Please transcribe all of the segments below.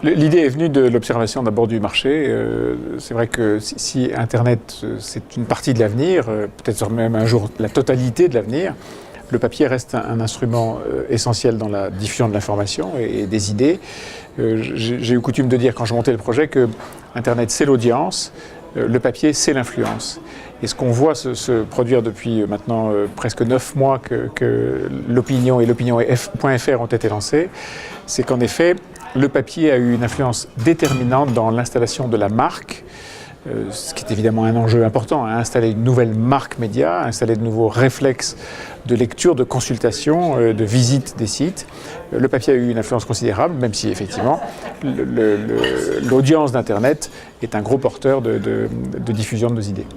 L'idée est venue de l'observation d'abord du marché. C'est vrai que si Internet c'est une partie de l'avenir, peut-être même un jour la totalité de l'avenir, le papier reste un instrument essentiel dans la diffusion de l'information et des idées. J'ai eu coutume de dire quand je montais le projet que Internet c'est l'audience, le papier c'est l'influence. Et ce qu'on voit se produire depuis maintenant presque 9 mois que l'opinion et l'opinion.fr ont été lancés, c'est qu'en effet, le papier a eu une influence déterminante dans l'installation de la marque, ce qui est évidemment un enjeu important, à installer une nouvelle marque média, à installer de nouveaux réflexes de lecture, de consultation, de visite des sites. Le papier a eu une influence considérable, même si effectivement l'audience d'Internet est un gros porteur de diffusion de nos idées.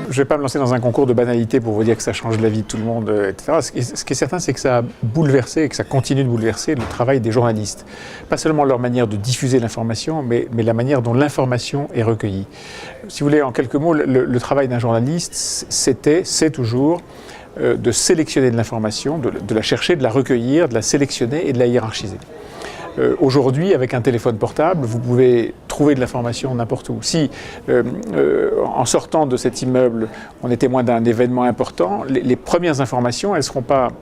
Je ne vais pas me lancer dans un concours de banalité pour vous dire que ça change la vie de tout le monde, etc. Ce qui est certain, c'est que ça a bouleversé et que ça continue de bouleverser le travail des journalistes. Pas seulement leur manière de diffuser l'information, mais la manière dont l'information est recueillie. Si vous voulez, en quelques mots, le travail d'un journaliste, c'est toujours de sélectionner de l'information, de la chercher, de la recueillir, de la sélectionner et de la hiérarchiser. Aujourd'hui, avec un téléphone portable, vous pouvez trouver de l'information n'importe où. Si, en sortant de cet immeuble, on est témoin d'un événement important, les premières informations, elles ne seront pas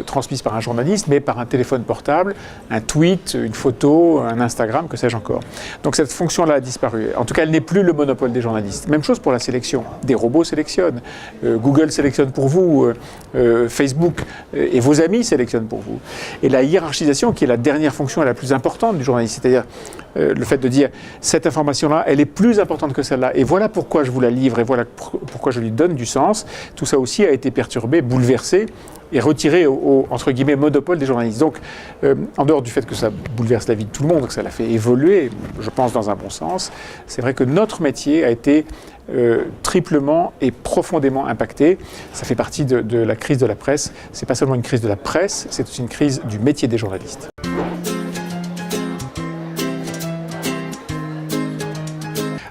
transmises par un journaliste, mais par un téléphone portable, un tweet, une photo, un Instagram, que sais-je encore. Donc cette fonction-là a disparu. En tout cas, elle n'est plus le monopole des journalistes. Même chose pour la sélection. Des robots sélectionnent. Google sélectionne pour vous. Facebook et vos amis sélectionnent pour vous. Et la hiérarchisation, qui est la dernière fonction la plus importante du journaliste, c'est-à-dire le fait de dire cette information-là, elle est plus importante que celle-là, et voilà pourquoi je vous la livre, et voilà pourquoi je lui donne du sens, tout ça aussi a été perturbé, bouleversé, et retiré au entre guillemets, monopole des journalistes. Donc, en dehors du fait que ça bouleverse la vie de tout le monde, que ça l'a fait évoluer, je pense, dans un bon sens, c'est vrai que notre métier a été triplement et profondément impacté. Ça fait partie de la crise de la presse. C'est pas seulement une crise de la presse, c'est aussi une crise du métier des journalistes.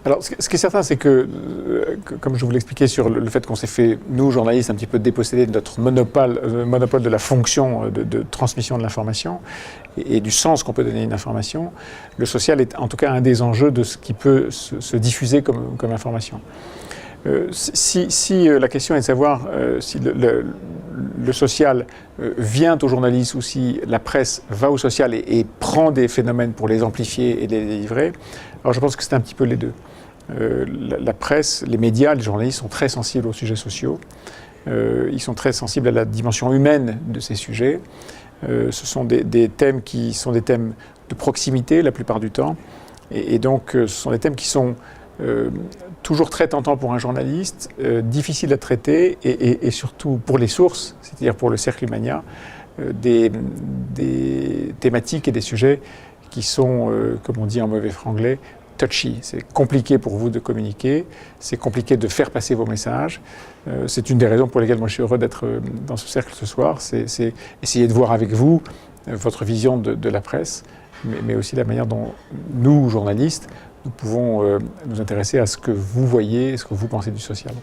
Alors, ce qui est certain, c'est que, comme je vous l'expliquais sur le fait qu'on s'est fait, nous, journalistes, un petit peu déposséder de notre monopole de la fonction de transmission de l'information et du sens qu'on peut donner à une information, le social est en tout cas un des enjeux de ce qui peut se diffuser comme information. Si la question est de savoir si le social vient au journaliste ou si la presse va au social et prend des phénomènes pour les amplifier et les délivrer, alors je pense que c'est un petit peu les deux. La presse, les médias, les journalistes sont très sensibles aux sujets sociaux. Ils sont très sensibles à la dimension humaine de ces sujets. Ce sont des thèmes qui sont des thèmes de proximité la plupart du temps. Et donc ce sont des thèmes qui sont toujours très tentants pour un journaliste, difficiles à traiter et surtout pour les sources, c'est-à-dire pour le cercle Humania, des thématiques et des sujets qui sont, comme on dit en mauvais franglais, touchy. C'est compliqué pour vous de communiquer, c'est compliqué de faire passer vos messages. C'est une des raisons pour lesquelles moi je suis heureux d'être dans ce cercle ce soir, c'est essayer de voir avec vous votre vision de la presse, mais aussi la manière dont nous, journalistes, nous pouvons nous intéresser à ce que vous voyez, ce que vous pensez du social.